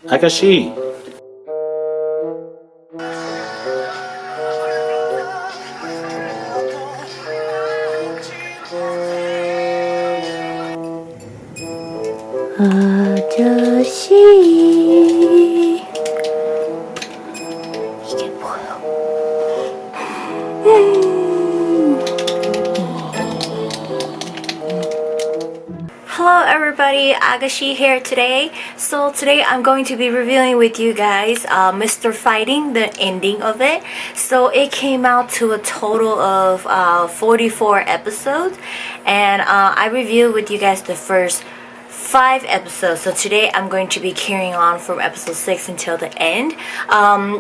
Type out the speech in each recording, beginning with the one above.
아가씨. 아저씨 이게 뭐야? Hello everybody, Agashi here today. So today I'm going to be reviewing with you guys Mr. Fighting, the ending of it. So it came out to a total of 44 episodes, and I reviewed with you guys the first 5 episodes. So today I'm going to be carrying on from episode 6 until the end.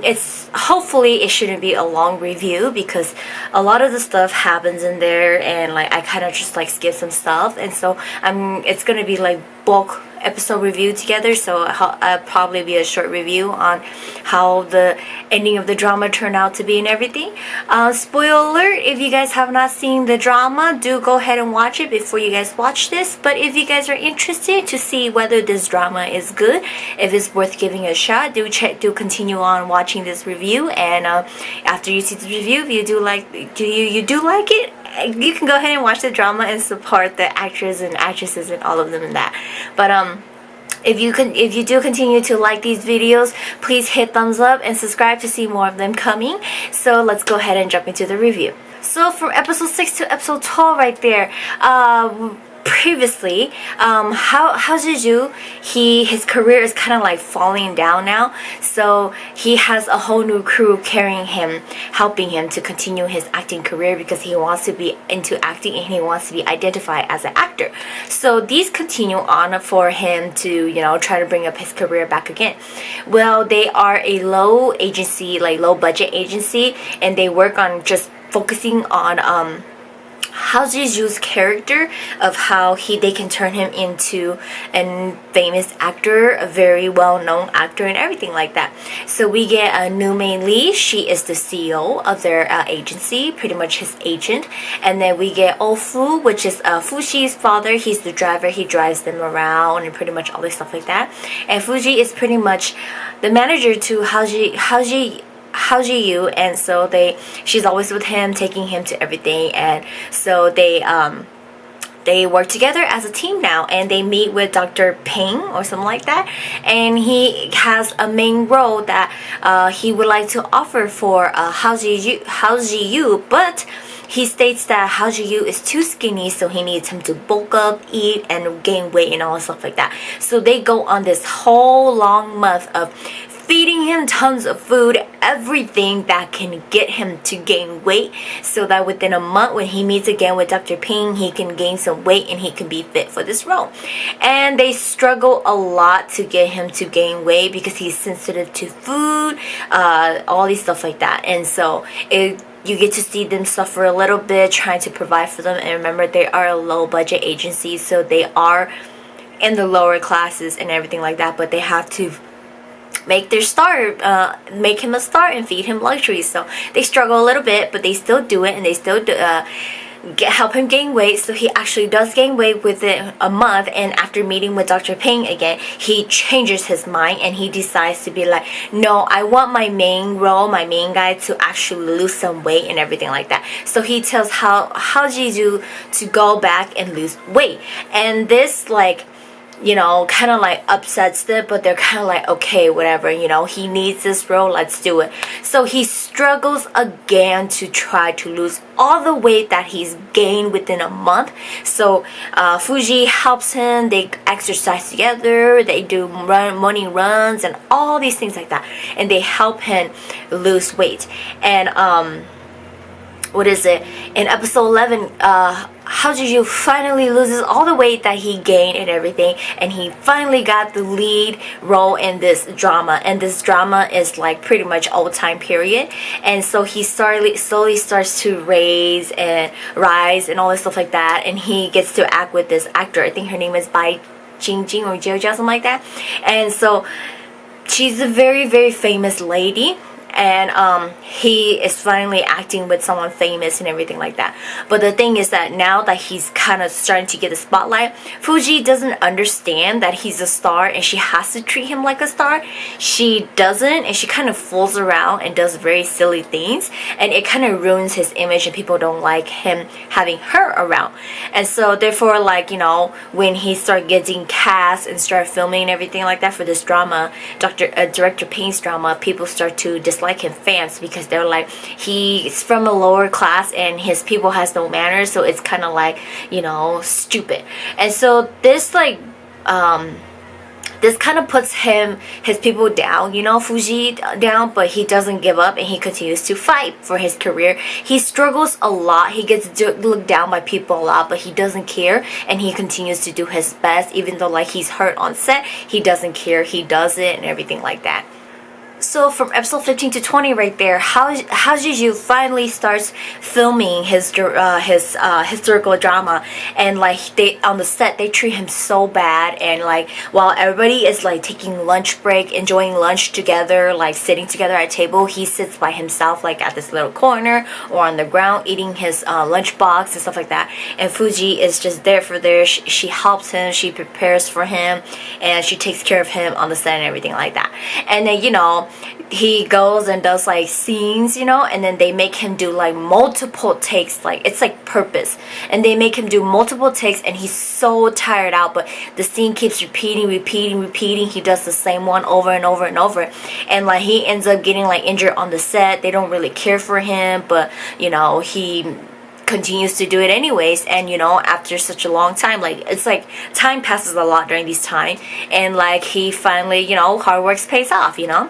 It's hopefully it shouldn't be a long review because a lot of the stuff happens in there, and like I kind of just like skip some stuff, and so it's gonna be like bulk episode review together. So I'll probably be a short review on how the ending of the drama turned out to be and everything. Spoiler alert, if you guys have not seen the drama, do go ahead and watch it before you guys watch this. But if you guys are interested to see whether this drama is good, if it's worth giving a shot, do continue on watching this review. And after you see the review, if you do like it, you can go ahead and watch the drama and support the actors and actresses and all of them in that. But if you do continue to like these videos, please hit thumbs up and subscribe to see more of them coming. So let's go ahead and jump into the review. So from episode 6 to episode 12 right there, previously, Hao Ze Yu, his career is kind of like falling down now. So he has a whole new crew carrying him, helping him to continue his acting career because he wants to be into acting and he wants to be identified as an actor. So these continue on for him to, try to bring up his career back again. Well, they are a low budget agency, and they work on just focusing on Hao Ze Yu's character of how they can turn him into a famous actor, a very well-known actor and everything like that. So we get a new main lead. She is the CEO of their agency, pretty much his agent. And then we get Fu, which is Fuji's father. He's the driver. He drives them around and pretty much all this stuff like that. And Fuji is pretty much the manager to Hao Ze Yu, and so she's always with him, taking him to everything, and so they work together as a team now, and they meet with Dr. Ping or something like that, and he has a main role that he would like to offer for Hao Ze Yu, but he states that Hao Ze Yu is too skinny, so he needs him to bulk up, eat, and gain weight and all stuff like that. So they go on this whole long month of feeding him tons of food, everything that can get him to gain weight, so that within a month when he meets again with Dr. Ping, he can gain some weight and he can be fit for this role. And they struggle a lot to get him to gain weight because he's sensitive to food, all these stuff like that. And so you get to see them suffer a little bit trying to provide for them. And remember, they are a low budget agency, so they are in the lower classes and everything like that, but they have to make him a star and feed him luxuries. So they struggle a little bit, but they still do it, and they still help him gain weight. So he actually does gain weight within a month, and after meeting with Dr. Ping again, he changes his mind and he decides to be like, no, I want my main role, my main guy, to actually lose some weight and everything like that. So he tells Hao Ze Yu to go back and lose weight, and this kind of like upsets them, but they're kind of like, okay, whatever, he needs this role, let's do it. So he struggles again to try to lose all the weight that he's gained within a month. So Fuji helps him, they exercise together, they do morning runs and all these things like that, and they help him lose weight. And in episode 11, Hao Ze Yu finally loses all the weight that he gained and everything, and he finally got the lead role in this drama. And this drama is like pretty much old time period, and so he slowly starts to rise and all this stuff like that, and he gets to act with this actor. I think her name is Bai Jingjing or Jiao something like that. And so she's a very, very famous lady, and he is finally acting with someone famous and everything like that. But the thing is that now that he's kind of starting to get the spotlight, Fuji doesn't understand that he's a star and she has to treat him like a star. She doesn't, and she kind of fools around and does very silly things, and it kind of ruins his image, and people don't like him having her around. And so therefore, like, you know, when he started getting cast and started filming and everything like that for this drama, director Payne's drama, people start to dislike him, fans, because they're like, he's from a lower class and his people has no manners, so it's kind of like, you know, stupid. And so this like this kind of puts his people down, you know, Fuji down, but he doesn't give up and he continues to fight for his career. He struggles a lot. He gets looked down by people a lot, but he doesn't care, and he continues to do his best. Even though like he's hurt on set, he doesn't care. He does it and everything like that. So from episode 15 to 20 right there, Hao Ze Yu finally starts filming his historical drama, and like they on the set they treat him so bad, and like while everybody is like taking lunch break, enjoying lunch together, like sitting together at a table, he sits by himself like at this little corner or on the ground eating his lunch box and stuff like that. And Fuji is just there for there. She helps him, she prepares for him, and she takes care of him on the set and everything like that. And then, you know, he goes and does like scenes, you know, and then they make him do like multiple takes, like it's like purpose, and they make him do multiple takes, and he's so tired out, but the scene keeps repeating. He does the same one over and over and over, and like he ends up getting like injured on the set. They don't really care for him, but you know, he continues to do it anyways. And you know, after such a long time, like it's like time passes a lot during this time, and like he finally, you know, hard work pays off, you know.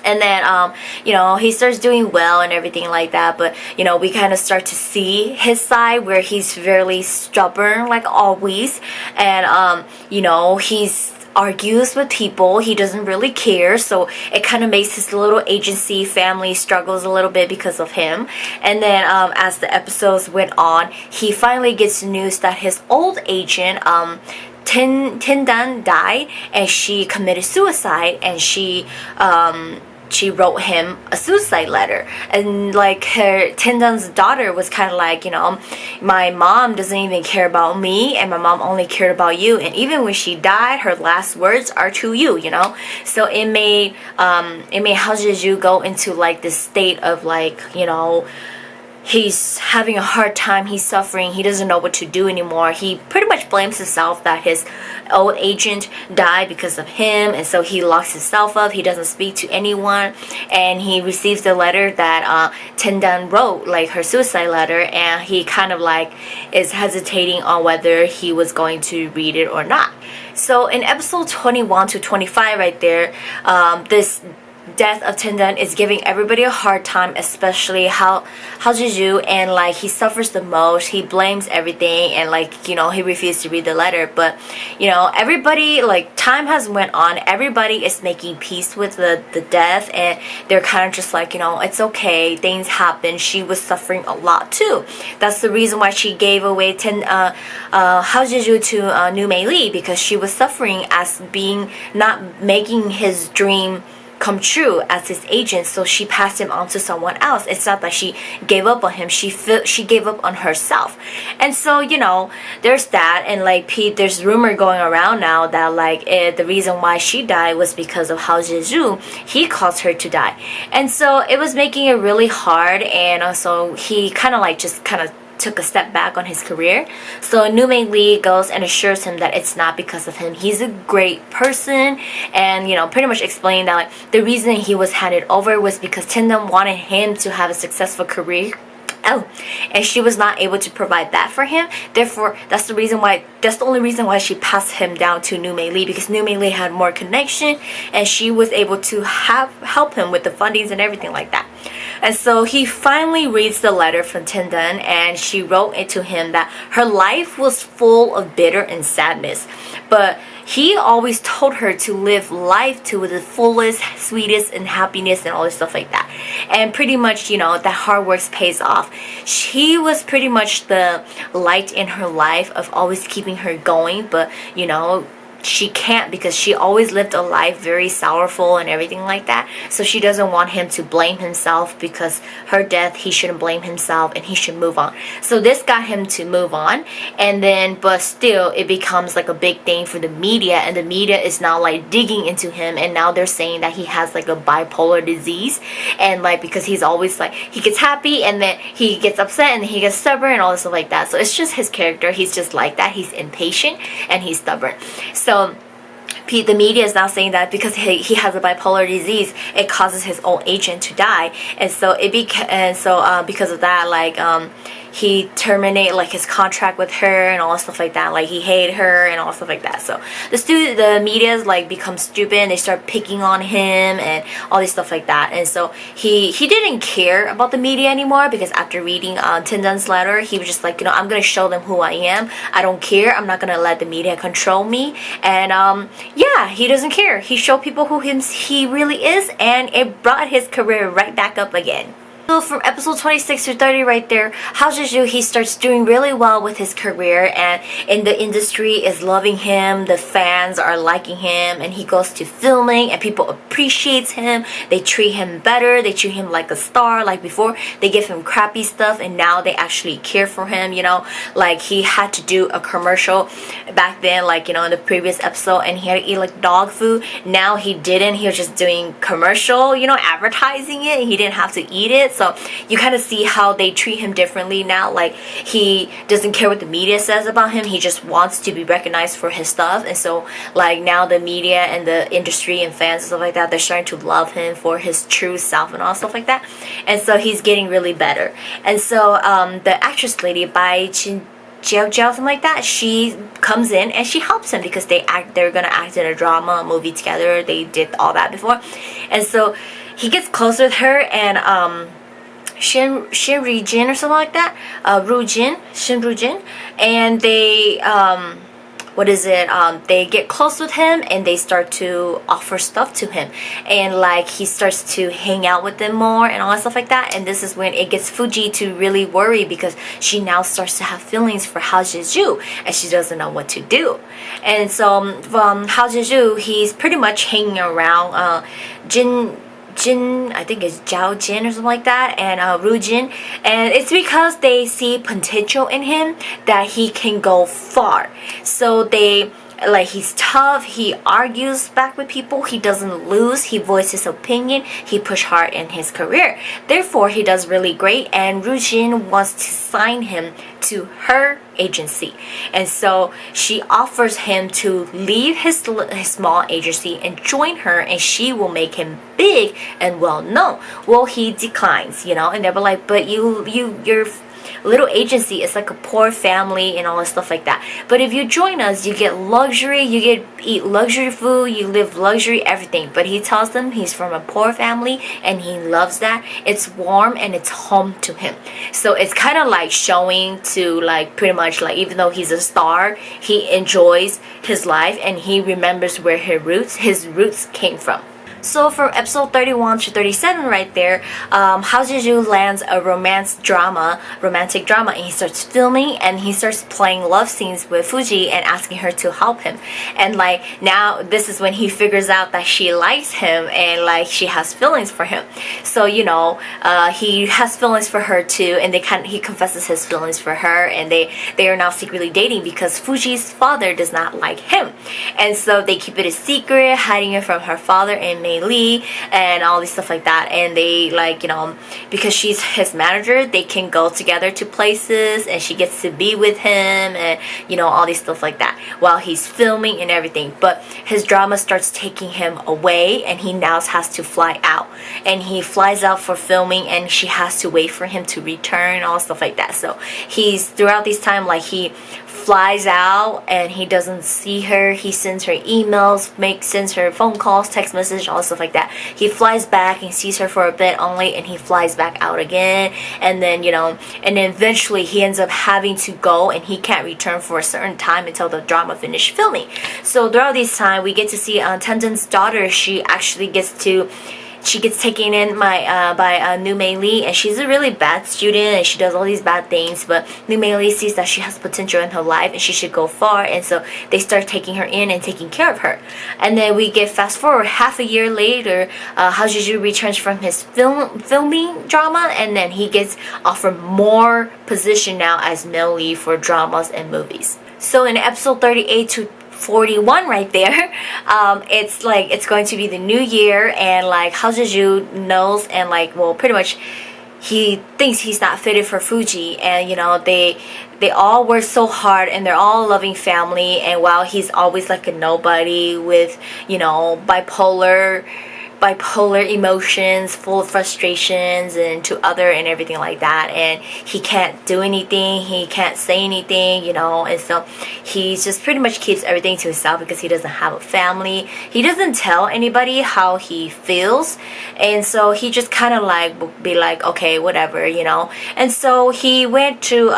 And then, you know, he starts doing well and everything like that. But, you know, we kind of start to see his side where he's very stubborn, like always. And, you know, he's argues with people. He doesn't really care. So it kind of makes his little agency family struggles a little bit because of him. And then as the episodes went on, he finally gets news that his old agent, Tindan, died, and she committed suicide, and she wrote him a suicide letter. And like her Tindan's daughter was kind of like, you know, my mom doesn't even care about me, and my mom only cared about you, and even when she died, her last words are to you, you know. So it made Hao Ze Yu go into like this state of like, you know, he's having a hard time, he's suffering, he doesn't know what to do anymore. He pretty much blames himself that his old agent died because of him, and so he locks himself up. He doesn't speak to anyone, and he receives the letter that Tendan wrote, like her suicide letter, and he kind of like is hesitating on whether he was going to read it or not. So in episode 21 to 25 right there, this death of Tindan is giving everybody a hard time, especially Hao Ze Yu, and like he suffers the most. He blames everything, and like, you know, he refused to read the letter. But you know, everybody, like time has went on, everybody is making peace with the death, and they're kind of just like, you know, it's okay, things happen. She was suffering a lot too. That's the reason why she gave away Hao Ze Yu to Nu Mei Li, because she was suffering as being not making his dream come true as his agent, so she passed him on to someone else. It's not that she gave up on him, she gave up on herself. And so, you know, there's that. And like there's rumor going around now that like the reason why she died was because of Hao Ze Yu. He caused her to die, and so it was making it really hard. And also he kind of like just kind of took a step back on his career. So Nu Mei Li goes and assures him that it's not because of him. He's a great person, and you know, pretty much explaining that like the reason he was handed over was because Tindan wanted him to have a successful career. And she was not able to provide that for him. Therefore, that's the only reason why she passed him down to Nu Mei Li, because Nu Mei Li had more connection, and she was able to help him with the fundings and everything like that. And so he finally reads the letter from Tindan, and she wrote it to him that her life was full of bitter and sadness, but he always told her to live life to the fullest, sweetest, and happiness and all this stuff like that. And pretty much, you know, that hard work pays off. She was pretty much the light in her life of always keeping her going, but you know, she can't, because she always lived a life very sorrowful and everything like that. So she doesn't want him to blame himself, because her death, he shouldn't blame himself and he should move on. So this got him to move on. And then, but still, it becomes like a big thing for the media, and the media is now like digging into him, and now they're saying that he has like a bipolar disease, and like because he's always like, he gets happy and then he gets upset and then he gets stubborn and all this stuff like that. So it's just his character. He's just like that. He's impatient and he's stubborn. So the media is now saying that because he has a bipolar disease, it causes his old agent to die, and so because of that, like he terminated like his contract with her and all stuff like that. Like he hated her and all stuff like that. So the media's like become stupid, and they start picking on him and all this stuff like that. And so he didn't care about the media anymore, because after reading Tindan's letter, he was just like, I'm gonna show them who I am. I don't care. I'm not gonna let the media control me. And yeah, he doesn't care. He showed people who he really is, and it brought his career right back up again. So from episode 26 to 30 right there, Hao Ze Yu, he starts doing really well with his career, and in the industry is loving him, the fans are liking him, and he goes to filming and people appreciate him. They treat him better, they treat him like a star. Like before, they give him crappy stuff, and now they actually care for him, like he had to do a commercial back then, like in the previous episode, and he had to eat like dog food. Now he didn't, he was just doing commercial, advertising it. He didn't have to eat it. So you kind of see how they treat him differently now. Like he doesn't care what the media says about him. He just wants to be recognized for his stuff. And so like now the media and the industry and fans and stuff like that, they're starting to love him for his true self and all stuff like that. And so he's getting really better. And so the actress lady, Bai Chin Jiao, something like that, she comes in and she helps him, because they're gonna act in a drama, a movie together. They did all that before. And so he gets close with her, and Shin Ri-jin or something like that, Shin Ru-jin, and they they get close with him, and they start to offer stuff to him, and like he starts to hang out with them more and all that stuff like that. And this is when it gets Fuji to really worry, because she now starts to have feelings for Hao Ze Yu, and she doesn't know what to do. And so Hao Ze Yu, he's pretty much hanging around Jin, I think it's Zhao Jin or something like that, and Ru Jin, and it's because they see potential in him that he can go far. So he's tough, he argues back with people, he doesn't lose, he voices his opinion, he pushed hard in his career. Therefore, he does really great, and Ru Jin wants to sign him to her agency. And so she offers him to leave his small agency and join her, and she will make him big and well known. Well, he declines, and they were like, but your little agency is like a poor family and all that stuff like that. But if you join us, you get luxury, you eat luxury food, you live luxury everything. But he tells them he's from a poor family and he loves that. It's warm and it's home to him. So it's kind of like showing to like pretty much like, even though he's a star, he enjoys his life and he remembers where his roots came from. So from episode 31 to 37 right there, Hao Ze Yu lands a romantic drama, and he starts filming and he starts playing love scenes with Fuji and asking her to help him. And like now this is when he figures out that she likes him and like she has feelings for him. So he has feelings for her too, and he confesses his feelings for her, and they are now secretly dating because Fuji's father does not like him. And so they keep it a secret, hiding it from her father and Lee and all this stuff like that. And they because she's his manager, they can go together to places and she gets to be with him and all this stuff like that while he's filming and everything. But his drama starts taking him away and he now has to fly out, and he flies out for filming and she has to wait for him to return, all stuff like that. So he's throughout this time, like he flies out and he doesn't see her. He sends her emails, sends her phone calls, text messages, all stuff like that. He flies back and sees her for a bit only, and he flies back out again. And then and then eventually he ends up having to go, and he can't return for a certain time until the drama finished filming. So throughout this time, we get to see Tenden's daughter. She actually gets to she gets taken in by New Mei Lee, and she's a really bad student and she does all these bad things, but New Mei Lee sees that she has potential in her life and she should go far, and so they start taking her in and taking care of her. And then we get fast forward half a year later, Hao Ze Yu returns from his filming drama, and then he gets offered more position now as male lead for dramas and movies. So in episode 38 to 41 right there, it's like it's going to be the new year, and like Hao Ze Yu knows, and like, well, pretty much he thinks he's not fitted for Fuji, and you know, they all work so hard and they're all a loving family, and while he's always like a nobody with, you know, bipolar emotions, full of frustrations and to other and everything like that, and he can't do anything, he can't say anything, you know, and so he just pretty much keeps everything to himself because he doesn't have a family. He doesn't tell anybody how he feels, and so he just kind of like be like, okay, whatever, you know. And so he went to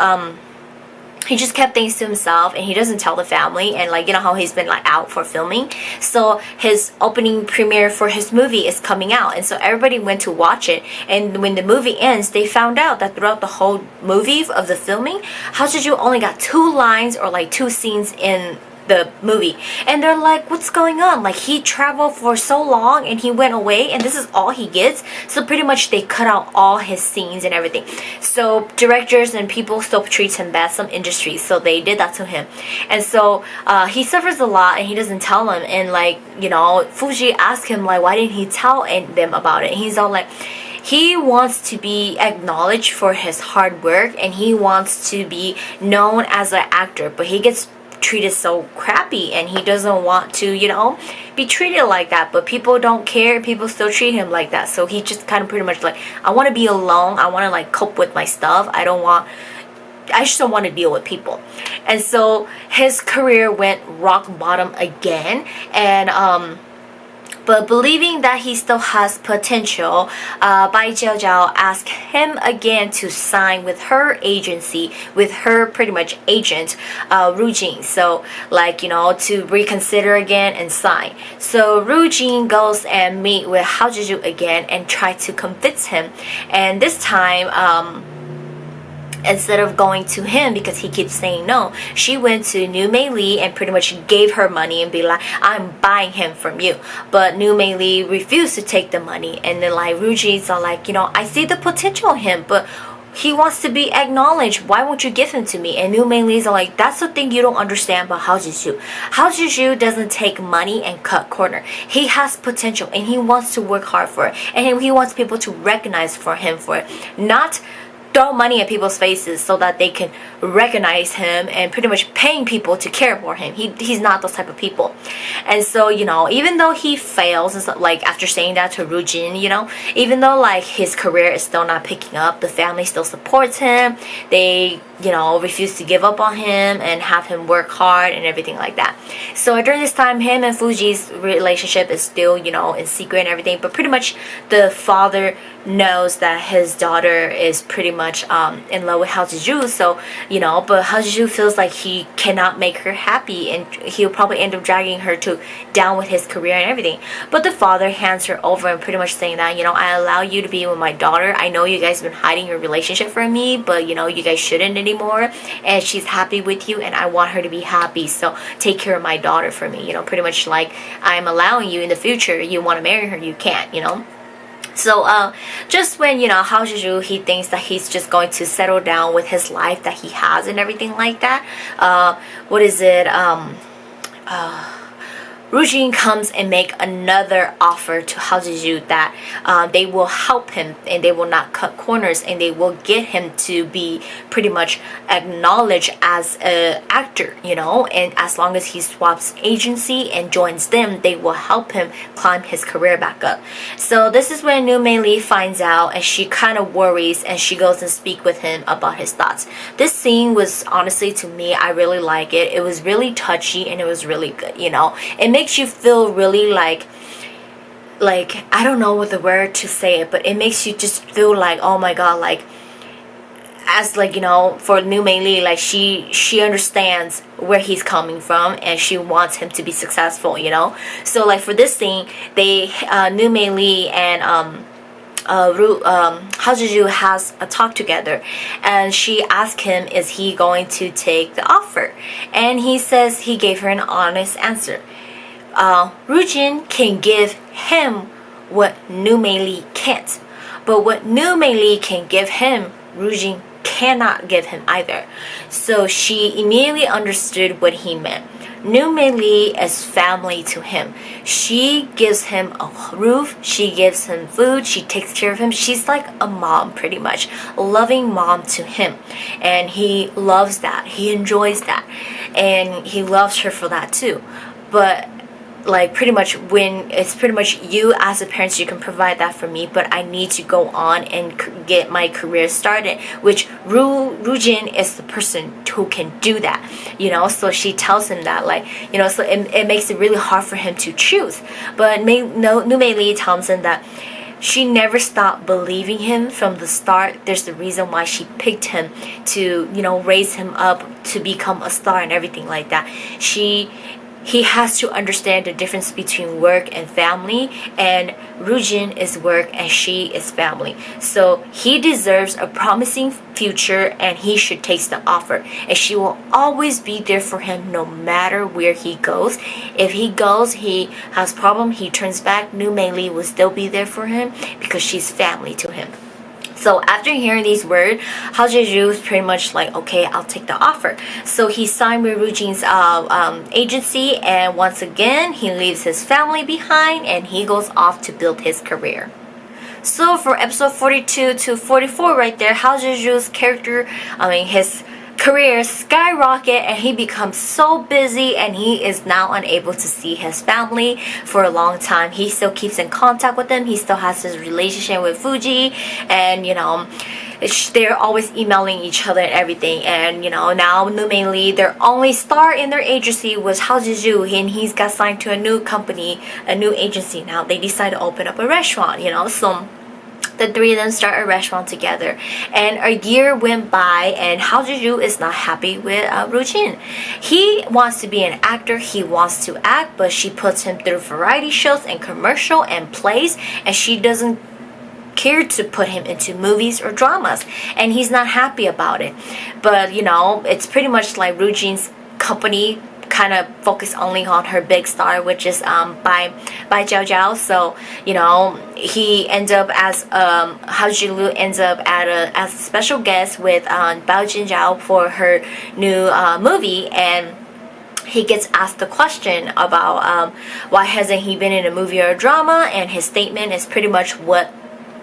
he just kept things to himself, and he doesn't tell the family, and like, you know how he's been like out for filming, so his opening premiere for his movie is coming out, and so everybody went to watch it. And when the movie ends, they found out that throughout the whole movie of the filming, Hao Ze Yu only got 2 lines or like 2 scenes in the movie, and they're like, what's going on? Like, he traveled for so long and he went away and this is all he gets. So pretty much they cut out all his scenes and everything. So directors and people still treat him bad, some industries, so they did that to him. And so he suffers a lot and he doesn't tell them. And like, you know, Fuji asked him like, why didn't he tell them about it? And he's all like, he wants to be acknowledged for his hard work and he wants to be known as an actor, but he gets treated so crappy and he doesn't want to, you know, be treated like that. But people don't care, people still treat him like that. So he just kind of pretty much like, I want to be alone, I want to like cope with my stuff, I just don't want to deal with people. And so his career went rock bottom again, and but believing that he still has potential, Bai Jiaojiao asked him again to sign with her agency, with her pretty much agent, Ru Jin. So like, you know, to reconsider again and sign. So Ru Jin goes and meet with Hao Ze Yu again and try to convince him. And this time, instead of going to him because he keeps saying no, she went to New Mei Lee and pretty much gave her money and be like, I'm buying him from you. But New Mei Lee refused to take the money, and then like Ru Jin's are like, you know, I see the potential in him, but he wants to be acknowledged, why won't you give him to me? And New Mei Lee's are like, that's the thing you don't understand about Hao Ze Yu. Hao Ze Yu doesn't take money and cut corner. He has potential and he wants to work hard for it, and he wants people to recognize for him for it, not throw money at people's faces so that they can recognize him and pretty much paying people to care for him. He's not those type of people. And so, you know, even though he fails and stuff, like after saying that to Ru Jin, you know, even though like his career is still not picking up, the family still supports him. They, you know, refuse to give up on him and have him work hard and everything like that. So during this time, him and Fuji's relationship is still, you know, in secret and everything, but pretty much the father knows that his daughter is pretty much in love with Hao Ze Yu. So, you know, but Hao Ze Yu feels like he cannot make her happy, and he'll probably end up dragging her down with his career and everything. But the father hands her over and pretty much saying that, you know, I allow you to be with my daughter. I know you guys have been hiding your relationship from me, but you know, you guys shouldn't anymore, and she's happy with you and I want her to be happy, so take care of my daughter for me. You know, pretty much like, I'm allowing you in the future, you want to marry her, you can't, you know. So just when, you know, Hao Ze Yu, he thinks that he's just going to settle down with his life that he has and everything like that, Ru Jin comes and make another offer to Hao Ze Yu that they will help him and they will not cut corners, and they will get him to be pretty much acknowledged as an actor, you know, and as long as he swaps agency and joins them, they will help him climb his career back up. So this is when New Mei Lee finds out, and she kind of worries, and she goes and speak with him about his thoughts. This scene was, honestly, to me, I really like it. It was really touchy and it was really good, you know. It makes you feel really like I don't know what the word to say it, but it makes you just feel like, oh my god, like as like, you know, for New Mei Li, like she understands where he's coming from and she wants him to be successful, you know. So like for this thing, they New Mei Li and Hao Ze Yu has a talk together, and she asked him, is he going to take the offer? And he says he gave her an honest answer. Ru Jin can give him what New Mei Li can't, but what New Mei Li can give him, Ru Jin cannot give him either. So she immediately understood what he meant. New Mei Li is family to him. She gives him a roof, she gives him food, she takes care of him. She's like a mom, pretty much, a loving mom to him, and he loves that. He enjoys that, and he loves her for that too. But like pretty much when it's pretty much you as a parent, you can provide that for me, but I need to go on and get my career started, which Ru Jin is the person who can do that, you know. So she tells him that, like, you know, so it makes it really hard for him to choose. But New Mei Li tells him that she never stopped believing him from the start. There's the reason why she picked him to, you know, raise him up to become a star and everything like that. He has to understand the difference between work and family, and Ru Jin is work and she is family. So he deserves a promising future and he should take the offer. And she will always be there for him no matter where he goes. If he goes, he has problem, he turns back, New Mei Li will still be there for him because she's family to him. So after hearing these words, Hao Ze Yu is pretty much like, okay, I'll take the offer. So he signed with Ru Jin's agency, and once again, he leaves his family behind and he goes off to build his career. So for episode 42 to 44 right there, Hao Ze Yu's character, his career skyrocket, and he becomes so busy and he is now unable to see his family for a long time. He still keeps in contact with them, he still has his relationship with Fuji, and you know, they're always emailing each other and everything. And you know, now New Mei Li, their only star in their agency was Hao Ze Yu, and he's got signed to a new company, a new agency. Now they decide to open up a restaurant, you know. So the three of them start a restaurant together, and a year went by and Hao Ze Yu is not happy with Ru Jin. He wants to be an actor, he wants to act, but she puts him through variety shows and commercial and plays, and she doesn't care to put him into movies or dramas, and he's not happy about it. But you know, it's pretty much like Ru Jin's company kind of focus only on her big star, which is by Jiao Jiao. So you know, he ends up as Hao Ze Yu ends up as a special guest with Bao Jinjiao for her new movie, and he gets asked the question about why hasn't he been in a movie or a drama, and his statement is pretty much what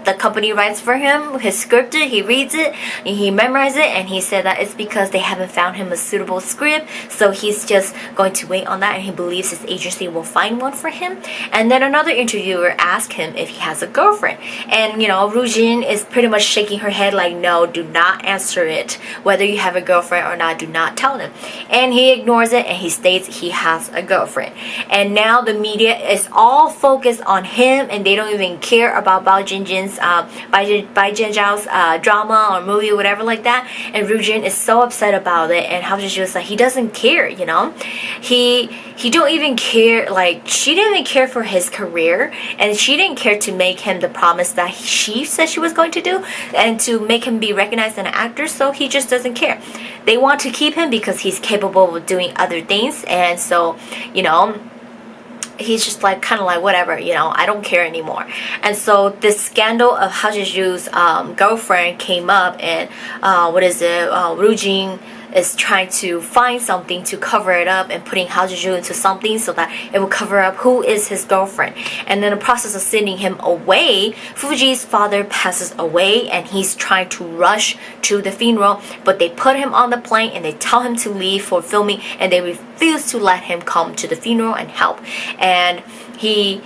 the company writes for him, his script, he reads it, and he memorizes it, and he said that it's because they haven't found him a suitable script, so he's just going to wait on that, and he believes his agency will find one for him. And then another interviewer asked him if he has a girlfriend, and you know, Ru Jin is pretty much shaking her head like, no, do not answer it. Whether you have a girlfriend or not, do not tell them. And he ignores it, and he states he has a girlfriend. And now the media is all focused on him, and they don't even care about Bao Jinjin's Bai Jianzhao's drama or movie or whatever like that. And Ru Jin is so upset about it, and Hao Ze Yu is like, he doesn't care, you know. He don't even care, like she didn't even care for his career, and she didn't care to make him the promise that she said she was going to do, and to make him be recognized as an actor. So he just doesn't care. They want to keep him because he's capable of doing other things, and so you know, he's just like kind of like, whatever, you know, I don't care anymore. And so this scandal of Hao Ze Yu's girlfriend came up, and Ru Jin is trying to find something to cover it up and putting Hao Ze Yu into something so that it will cover up who is his girlfriend. And in the process of sending him away, Fuji's father passes away, and he's trying to rush to the funeral, but they put him on the plane and they tell him to leave for filming, and they refuse to let him come to the funeral and help. And he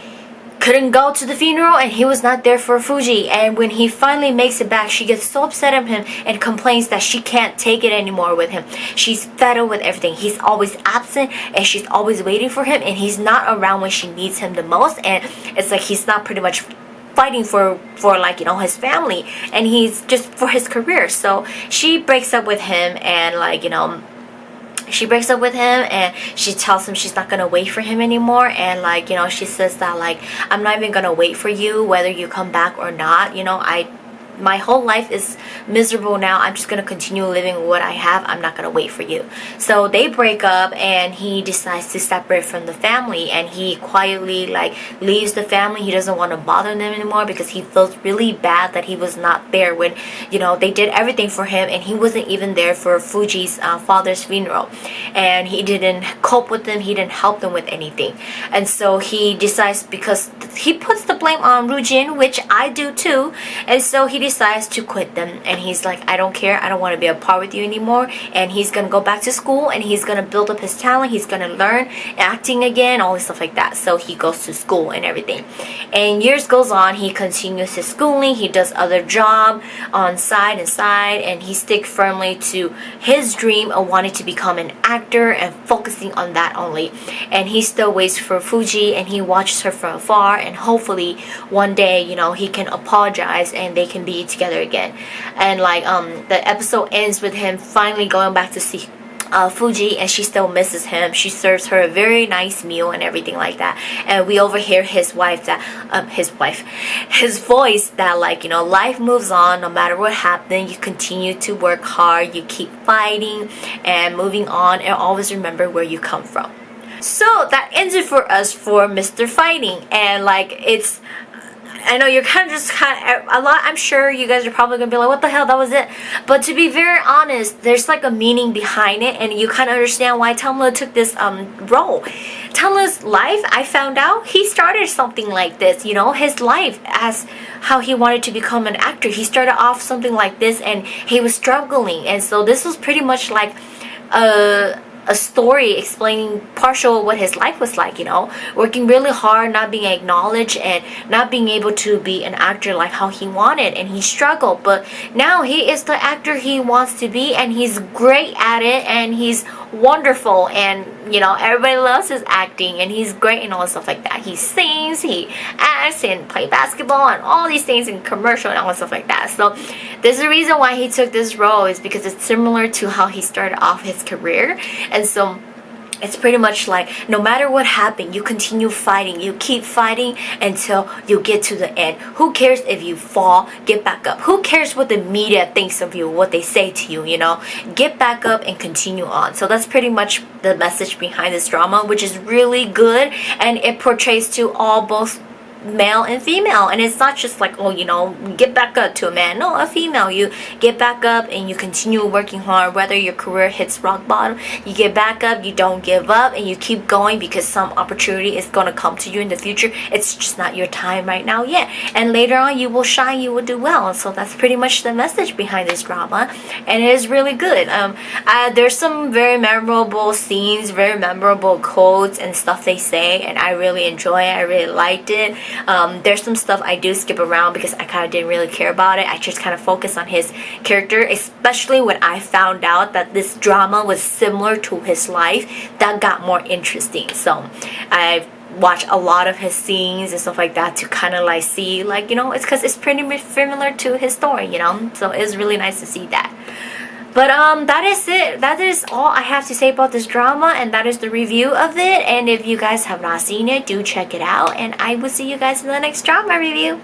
couldn't go to the funeral, and he was not there for Fuji. And when he finally makes it back, she gets so upset at him and complains that she can't take it anymore with him. She's fed up with everything. He's always absent, and she's always waiting for him, and he's not around when she needs him the most. And it's like he's not pretty much fighting for like, you know, his family, and he's just for his career. So she breaks up with him, and like, you know, she breaks up with him, and she tells him she's not gonna wait for him anymore, and like, you know, she says that like, I'm not even gonna wait for you whether you come back or not, you know, my whole life is miserable now. I'm just gonna continue living what I have. I'm not gonna wait for you. So they break up, and he decides to separate from the family, and he quietly like leaves the family. He doesn't want to bother them anymore because he feels really bad that he was not there when, you know, they did everything for him, and he wasn't even there for Fuji's father's funeral, and he didn't cope with them. He didn't help them with anything, and so he decides, because he puts the blame on Rujin, which I do too, and so he decides to quit them, and he's like, I don't care, I don't want to be a part with you anymore, and he's gonna go back to school, and he's gonna build up his talent, he's gonna learn acting again, all this stuff like that. So he goes to school and everything, and years goes on. He continues his schooling, he does other job on side, and he sticks firmly to his dream of wanting to become an actor and focusing on that only. And he still waits for Fuji, and he watches her from afar, and hopefully one day, you know, he can apologize and they can be together again. And like the episode ends with him finally going back to see Fuji, and she still misses him. She serves her a very nice meal and everything like that, and we overhear his voice that like, you know, life moves on no matter what happens. You continue to work hard, you keep fighting and moving on, and always remember where you come from. So that ends it for us for Mr. Fighting. And like, it's, I know you're kind of a lot. I'm sure you guys are probably gonna be like, what the hell, that was it. But to be very honest, there's like a meaning behind it, and you kind of understand why Deng Lun took this role. Deng Lun's life, I found out he started something like this, you know, his life as how he wanted to become an actor. He started off something like this, and he was struggling, and so this was pretty much like a story explaining partial what his life was like, you know, working really hard, not being acknowledged, and not being able to be an actor like how he wanted, and he struggled. But now he is the actor he wants to be, and he's great at it, and he's wonderful, and you know, everybody loves his acting, and he's great and all stuff like that. He sings, he acts, and play basketball, and all these things in commercial and all stuff like that. So there's a reason why he took this role, is because it's similar to how he started off his career. And so it's pretty much like, no matter what happened, you continue fighting, you keep fighting until you get to the end. Who cares if you fall, get back up. Who cares what the media thinks of you, what they say to you, you know, get back up and continue on. So that's pretty much the message behind this drama, which is really good, and it portrays to all, both male and female. And it's not just like, oh, you know, get back up to a man. No, a female, you get back up and you continue working hard. Whether your career hits rock bottom, you get back up, you don't give up, and you keep going, because some opportunity is going to come to you in the future. It's just not your time right now yet, and later on you will shine, you will do well. So that's pretty much the message behind this drama, and it is really good. There's some very memorable scenes, very memorable quotes and stuff they say, and I really enjoy it. I really liked it. There's some stuff I do skip around because I kind of didn't really care about it. I just kind of focus on his character, especially when I found out that this drama was similar to his life. That got more interesting. So I've watched a lot of his scenes and stuff like that to kind of like see, like, you know, it's because it's pretty much similar to his story, you know. So it's really nice to see that. But that is it. That is all I have to say about this drama, and that is the review of it. And if you guys have not seen it, do check it out, and I will see you guys in the next drama review.